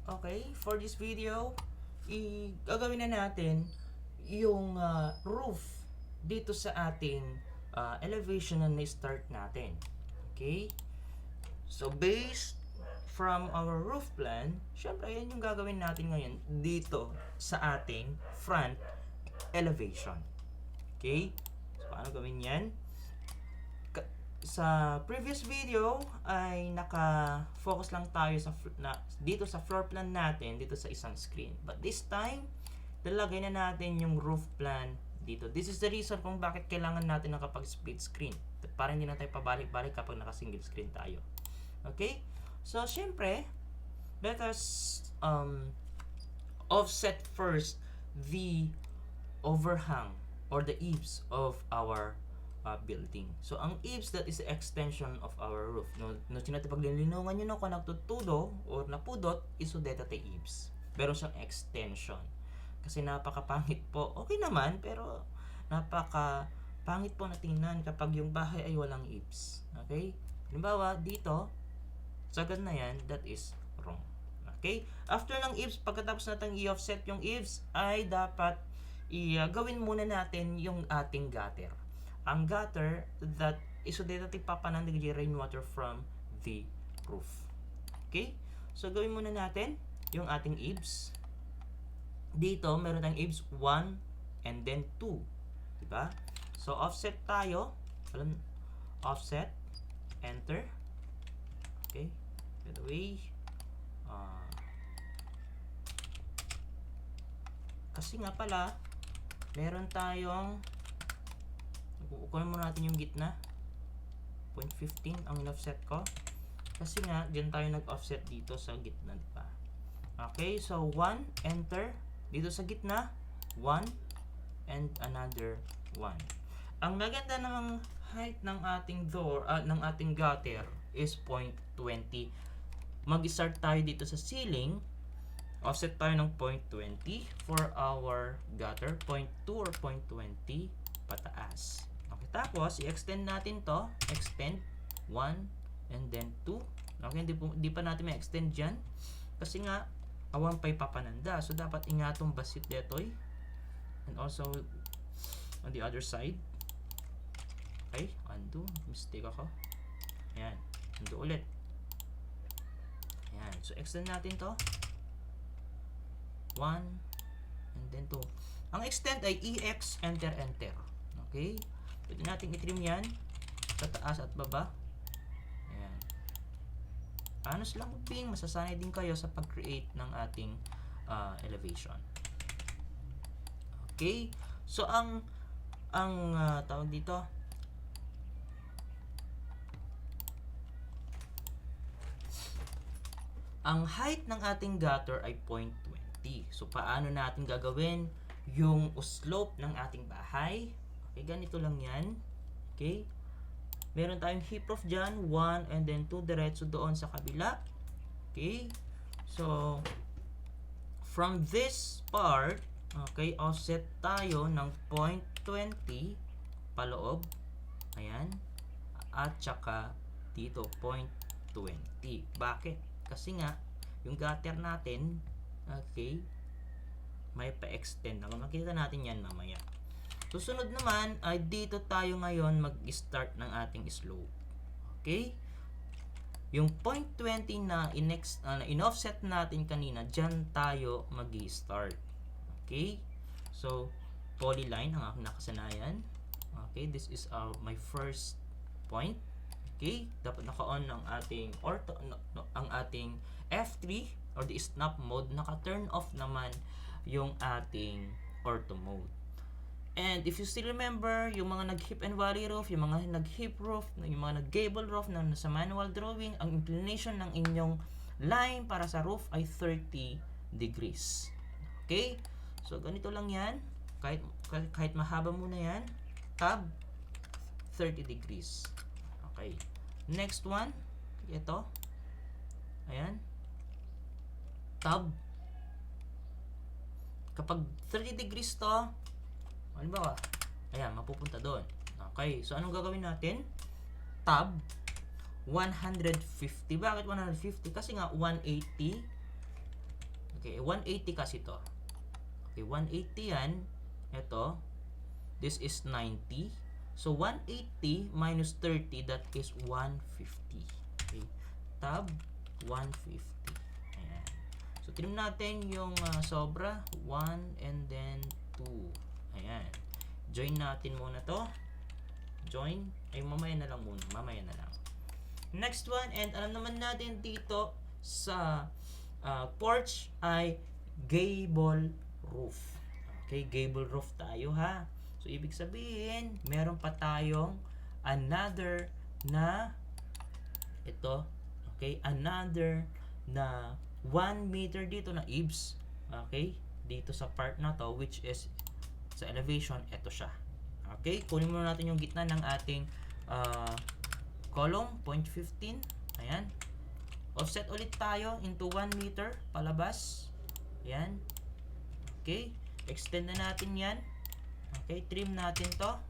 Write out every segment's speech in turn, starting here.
Okay, for this video, gagawin na natin yung roof dito sa ating elevation na na-start natin. Okay? So, based from our roof plan, syempre, yan yung gagawin natin ngayon dito sa ating front elevation. Okay? So, paano gawin yan? Sa previous video ay naka-focus lang tayo dito sa floor plan natin, dito sa isang screen. But this time, lalagay na natin yung roof plan dito. This is the reason kung bakit kailangan natin nakapag-split screen. Para hindi na tayo pabalik-balik kapag naka-single screen tayo. Okay? So, syempre, let us offset first the overhang or the eaves of our building. So, ang eaves, that is the extension of our roof. No sinati paglilinungan nyo no, kung nagtutudo or napudot, isudeta te eaves. Pero siyang extension. Kasi napakapangit po. Okay naman, pero napakapangit po na tingnan kapag yung bahay ay walang eaves. Okay? Halimbawa, dito, sagad na yan, that is wrong. Okay? After ng eaves, pagkatapos natin i-offset yung eaves, ay dapat gawin muna natin yung ating gutter. Ang gutter that isudeta ti papanan di rainwater from the roof. Okay? So, gawin muna natin yung ating eaves. Dito, meron tayong eaves 1 and then 2. Diba? So, offset tayo. Offset. Enter. Okay? By the way, kasi nga pala, meron tayong kukunin muna natin yung gitna 0.15 ang in-offset ko kasi nga dyan tayo nag-offset dito sa gitna, diba? Okay, so 1, enter dito sa gitna, 1 and another 1. Ang maganda ng height ng ating door, ng ating gutter is 0.20. Mag-start tayo dito sa ceiling, offset tayo ng 0.20 for our gutter, 0.2 or 0.20 pataas. Okay, tapos i-extend natin to, extend 1 and then 2. Okay, hindi pa natin ma-extend dyan kasi nga awan pa'y papananda. So dapat ingatong basit detoy and also on the other side. Okay, undo, mistake ako. Ayan, undo ulit. Ayan, so extend natin to 1 and then 2. Ang extend ay EX, enter, enter. Okay, pwede natin i-trim yan sa taas at baba. Ayan. Honest lang ping, masasanay din kayo sa pag-create ng ating elevation. Okay, so ang tawag dito, ang height ng ating gutter ay 0.20. So, paano natin gagawin yung slope ng ating bahay? Okay, ganito lang yan. Okay? Meron tayong hip roof dyan, 1 and then 2 diretso doon sa kabila. Okay? So, from this part, okay, offset tayo ng 0.20 paloob. Ayan. At saka dito, 0.20. Bakit? Kasi nga, yung gutter natin, okay, may pa-extend. Makikita natin yan mamaya. Susunod naman ay dito tayo ngayon mag-start ng ating slope. Okay? Yung 0.20 na in-offset natin kanina, dyan tayo mag-start. Okay? So, polyline ang aking nakasanayan. Okay? This is my first point. Okay? Dapat naka-on ang ating ang ating F3 or the snap mode. Naka-turn off naman yung ating ortho mode. And if you still remember, yung mga nag-hip and valley roof, yung mga nag-hip roof, yung mga nag-gable roof na nasa manual drawing, ang inclination ng inyong line para sa roof ay 30 degrees. Okay? So, ganito lang yan. Kahit mahaba muna yan. Tab, 30 degrees. Okay. Next one, ito. Ayan. Tab. Kapag 30 degrees to, halimbawa, ayan, mapupunta doon. Okay, so anong gagawin natin? Tab, 150. Bakit 150? Kasi nga 180 Okay, 180 kasi to. Okay, 180 yan. Ito, this is 90. So, 180 minus 30, that is 150. Okay, tab 150. Ayan. So, trim natin yung sobra. 1 and then 2. Ayan. Join natin muna to. Join. Ay, mamaya na lang muna. Mamaya na lang. Next one, and alam naman natin dito sa porch ay gable roof. Okay, gable roof tayo ha. So, ibig sabihin, meron pa tayong another na ito. Okay, another na 1 meter dito na eaves. Okay, dito sa part na to, which is sa elevation, ito siya. Okay, kunin muna natin yung gitna ng ating column, 0.15. Ayan. Offset ulit tayo into 1 meter palabas. Ayan. Okay, extend na natin yan. Okay, trim natin to.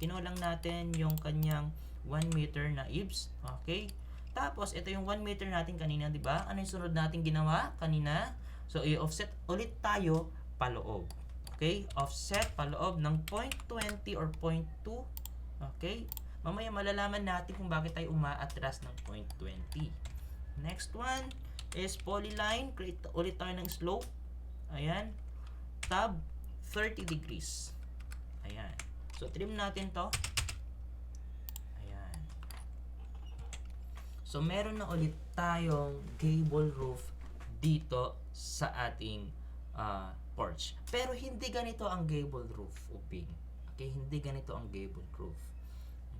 Kinulang natin yung kanyang 1 meter na eaves. Okay. Tapos, ito yung 1 meter natin kanina, di ba? Ano yung sunod natin ginawa kanina? So, i-offset ulit tayo paloob. Okay? Offset paloob ng 0.20 or 0.2. Okay? Mamaya malalaman natin kung bakit tayo umaatras ng 0.20. Next one is polyline. Create ulit tayo ng slope. Ayan. Tab 30 degrees. Ayan. So, trim natin to. Ayan. So, meron na ulit tayong gable roof dito sa ating porch. Pero, hindi ganito ang gable roof, Uping. Okay? Hindi ganito ang gable roof.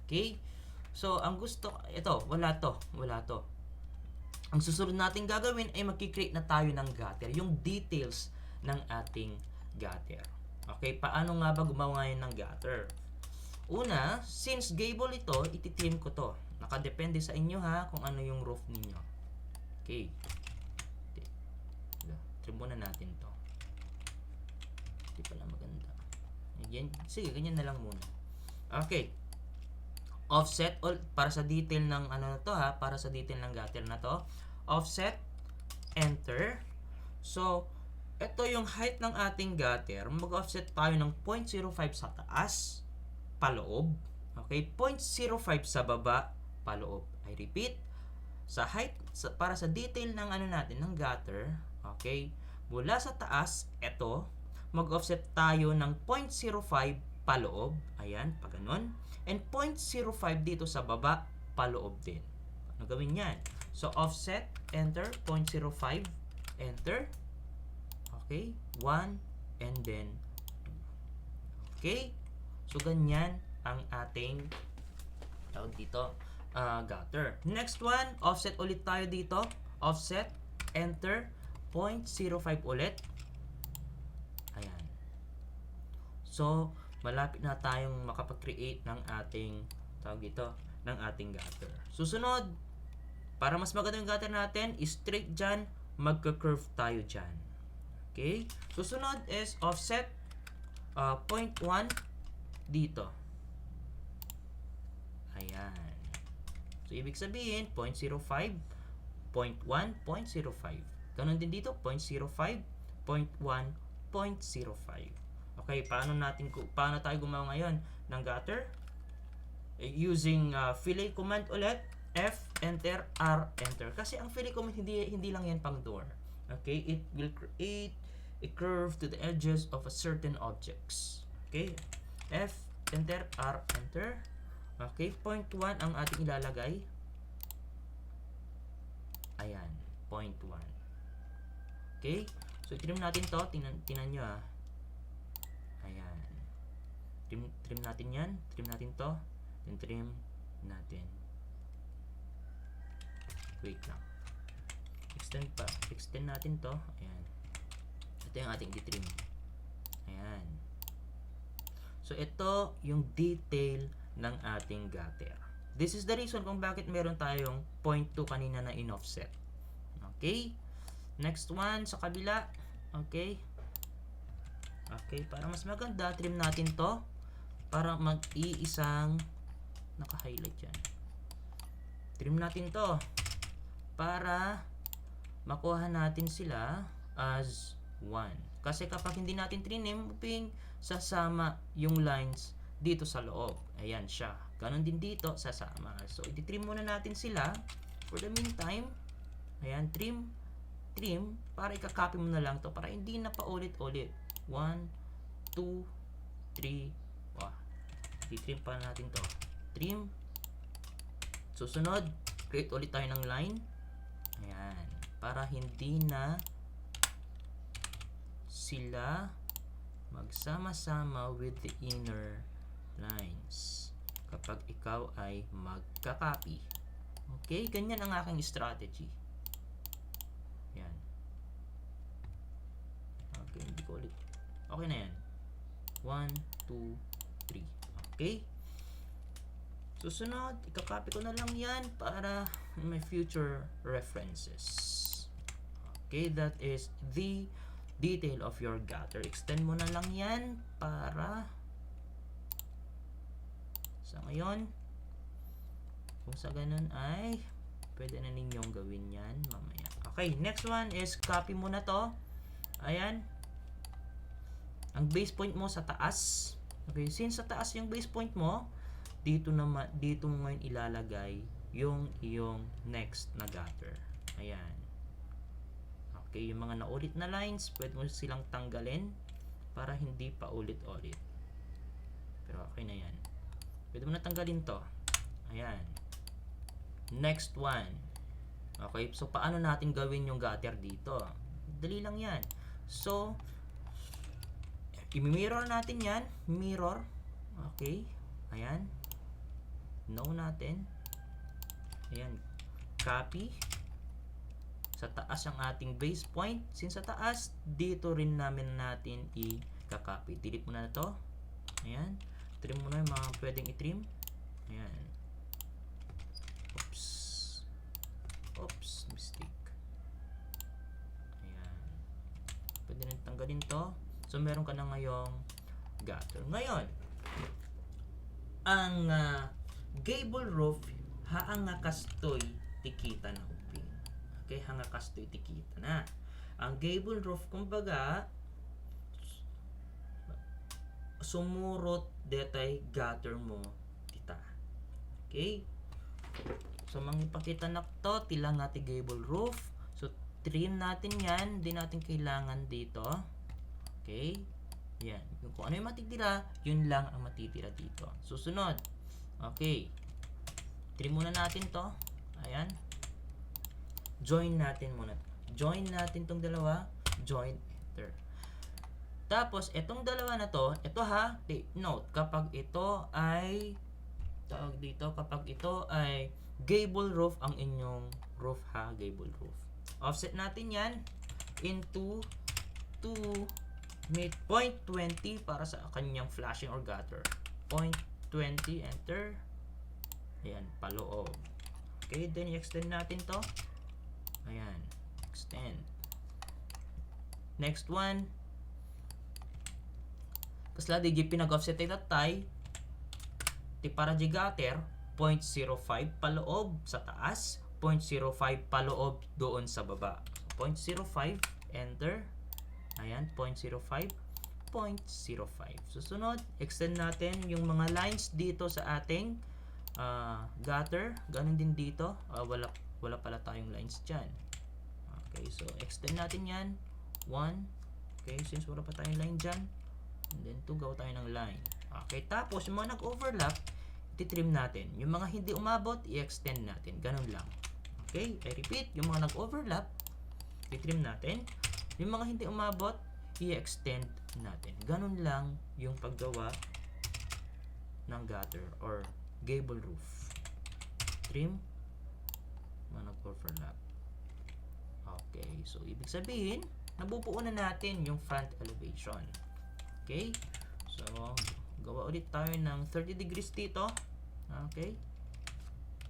Okay? So, ang gusto, ito, wala to. Ang susunod natin gagawin ay magkikreate na tayo ng gutter. Yung details ng ating gutter. Okay, paano nga ba gumawa ngayon ng gutter? Una, since gable ito, ititrim ko to. Nakadepende sa inyo ha, kung ano yung roof ninyo. Okay. Trim muna natin to. Hindi pala maganda. Ayan. Sige, ganyan na lang muna. Okay. Offset, para sa detail ng ano na to ha, para sa detail ng gutter na to. Offset, enter. So, ito yung height ng ating gutter. Mag-offset tayo ng 0.05 sa taas, paloob. Okay, 0.05 sa baba, paloob. I repeat, sa height, para sa detail ng ano natin, ng gutter, okay, mula sa taas, ito, mag-offset tayo ng 0.05 paloob. Ayan, pag ganun. And 0.05 dito sa baba, paloob din. Ano gawin yan? So, offset, enter, 0.05, enter. Okay, 1 and then 2. Okay? So, ganyan ang ating tawag dito, gutter. Next one, offset ulit tayo dito. Offset, enter, 0.05 ulit. Ayan. So, malapit na tayong makapag-create ng ating tawag dito, ng ating gutter. Susunod, para mas maganda yung gutter natin, straight dyan, magka-curve tayo dyan. Okay? Susunod is offset 0.1 dito. Ayan. So, ibig sabihin, 0.05, 0.1, 0.05. Ganon din dito, 0.05, 0.1, 0.05. Okay, paano tayo gumawa ngayon ng gutter? Using fillet command ulit, F, enter, R, enter. Kasi ang fillet command, hindi lang yan pang door. Okay, it will create a curve to the edges of a certain objects. Okay, F, enter, R, enter. Okay, 0.1 ang ating ilalagay. Ayan, 0.1. Okay, so trim natin to. Tingnan nyo ha. Ayan. Trim natin yan. Trim natin to. Then trim natin. Wait lang. Extend natin to. Ayan. Ito yung ating ditrim. Ayan. So, ito yung detail ng ating gutter. This is the reason kung bakit meron tayong 0.2 kanina na in-offset. Okay? Next one, sa kabila. Okay? Okay, para mas maganda, trim natin to. Para mag-iisang naka-highlight yan. Trim natin to. Para makuha natin sila. as 1. Kasi kapag hindi natin triniming, sasama yung lines dito sa loob. Ayan siya. Ganon din dito, sasama. So, i-trim muna natin sila. For the meantime, ayan, trim, para ikakopy mo na lang to para hindi na paulit-ulit. 1, 2, 3, wah. I-trim pa natin to. Trim. Susunod, create ulit tayo ng line. Ayan. Para hindi na sila magsama-sama with the inner lines kapag ikaw ay magka-copy. Okay? Ganyan ang aking strategy. Yan. Okay, hindi ko ulit. Okay na yan. 1, 2, 3. Okay? Susunod, ika-copy ko na lang yan para may future references. Okay, that is the detail of your gutter. Extend mo na lang yan para sa ngayon, kung sa ganun ay pwede na ninyong gawin yan mamaya. Okay, next one is copy mo na to. Ayan. Ang base point mo sa taas. Okay, since sa taas yung base point mo, dito mo ngayon ilalagay yung iyong next na gutter. Ayan. Okay, yung mga naulit na lines, pwede mo silang tanggalin para hindi pa ulit-ulit. Pero okay na yan. Pwede mo na tanggalin to. Ayan. Next one. Okay, so paano natin gawin yung gutter dito? Dali lang yan. So, i-mirror natin yan. Mirror. Okay. Ayan. No natin. Ayan. Copy. Sa taas ang ating base point. Since sa taas, dito rin natin i-copy. Delete mo na to. Ayan. Trim mo na yung mga pwedeng i-trim. Ayan. Oops. Oops. Mistake. Ayan. Pwede na tanggalin to. So, meron ka na ngayong gutter. Ngayon, ang gable roof, haanga kastoy tikita na uping. Okay, hanga kastoy tikita na. Ang gable roof, kumbaga, sumurot detay gutter mo tita. Okay? So, mangipakita na to, tilang natin gable roof. So, trim natin yan. Hindi natin kailangan dito. Okay? Yan. Kung ano yung matitira, yun lang ang matitira dito. Susunod. Okay. Trim muna natin to. Ayan. Join natin muna. Join natin tong dalawa. Join, enter. Tapos, itong dalawa na to, ito ha, take note, kapag ito ay, tawag dito, kapag ito ay gable roof ang inyong roof ha, gable roof. Offset natin yan into 0.20 para sa kanyang flashing or gutter. 0.20, enter. Ayan, paloob. Okay, then i-extend natin to. Ayan, extend. Next one. Kasla di pinag-offset tay ti para di gutter 0.05 paloob sa taas, 0.05 paloob doon sa baba. So, 0.05, enter. Ayan, 0.05, 0.05. Susunod, extend natin yung mga lines dito sa ating gutter. Ganun din dito. Wala pala tayong lines dyan. Okay, so extend natin yan. 1. Okay, since wala pa tayong line dyan. And then 2, gawa tayo ng line. Okay, tapos yung mga nag-overlap, ititrim natin. Yung mga hindi umabot, i-extend natin. Ganun lang. Okay, I repeat, yung mga nag-overlap, ititrim natin. Yung mga hindi umabot, i-extend natin. Ganun lang yung paggawa ng gutter or gable roof. Trim, mga nag-overlap. Okay, so ibig sabihin, nabubuo na natin yung front elevation. Okay, so gawa ulit tayo ng 30 degrees dito. Okay,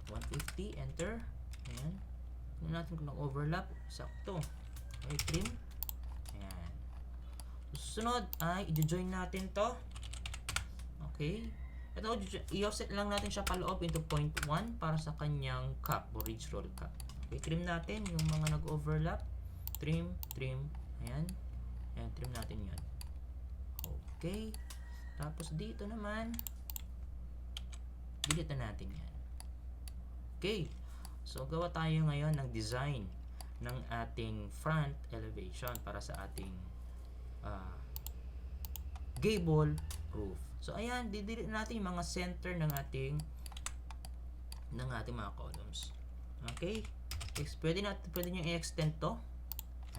150, enter. Ayan, kung natin kung nag-overlap, sakto. Okay, trim. Ayan. Susunod ay i-join natin to. Okay, ito i-offset lang natin siya paloob into 0.1 para sa kanyang cap o ridge roll cap. Okay, trim natin yung mga nag-overlap. Trim, trim. Ayan. Ayan, trim natin yun. Okay. Tapos dito naman, delete na natin yan. Okay. So, gawa tayo ngayon ng design ng ating front elevation para sa ating gable roof. So, ayan, didelete natin yung mga center ng ating mga columns. Okay? Pwede nyo i-extend to.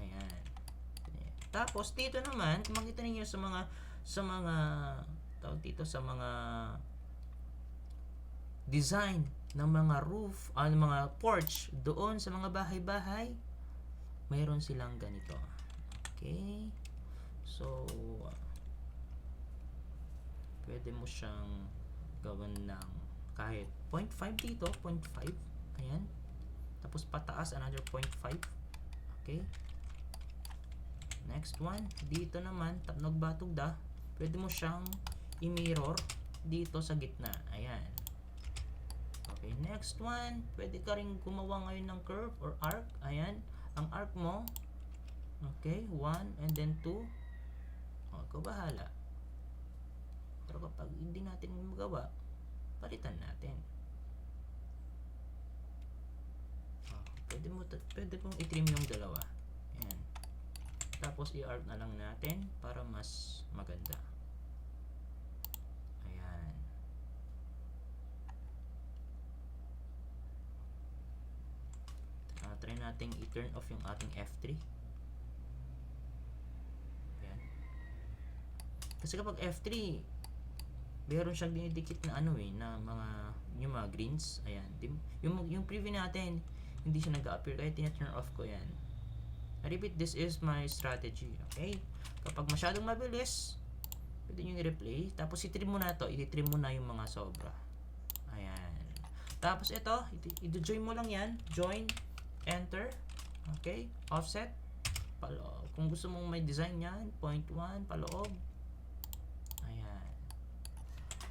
Ayan. Tapos, dito naman, kung makita niyo sa mga tawag dito, sa mga design ng mga roof, ng mga porch doon sa mga bahay-bahay, mayroon silang ganito. Okay? So, pwede mo siyang gawan ng kahit 0.5 dito, 0.5. Ayan. Tapos pataas, another 0.5. Okay? Next one, dito naman, nagbatugda, pwede mo siyang i-mirror dito sa gitna. Ayan. Okay, next one, pwede ka rin gumawa ngayon ng curve or arc. Ayan, ang arc mo, okay, 1 and then 2. O, ikaw bahala. Pero kapag hindi natin magawa, palitan natin. Pwede pong i-trim yung dalawa. Ayan. Tapos i-arc na lang natin para mas maganda. Ayan. Try natin i-turn off yung ating F3. Ayan. Kasi kapag F3, meron siyang dinidikit na yung mga greens. Ayan. Yung preview natin, hindi siya nag-appear kaya tina-turn off ko yan. I repeat, this is my strategy. Okay? Kapag masyadong mabilis, pwede nyo i-replay. Tapos i-trim mo na to. I-trim mo na yung mga sobra. Ayan. Tapos ito, i-join mo lang yan. Join, enter. Okay? Offset. Paloob. Kung gusto mong may design yan, 0.1, paloob. Ayan.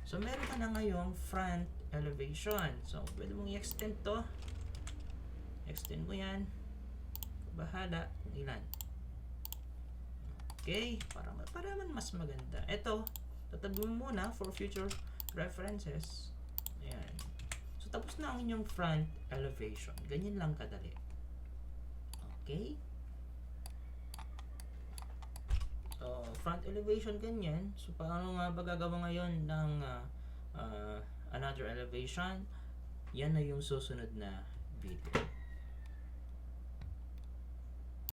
So, meron ka na ngayong front elevation. So, pwede mong i-extend to. Extend mo yan. Bahala kung ilan. Okay? Para man mas maganda. Ito, tatabi mo muna for future references. Ayan. So, tapos na ang inyong front elevation. Ganyan lang kadali. Okay? So, front elevation ganyan. So, paano nga ba gagawa ngayon ng another elevation? Yan na yung susunod na video.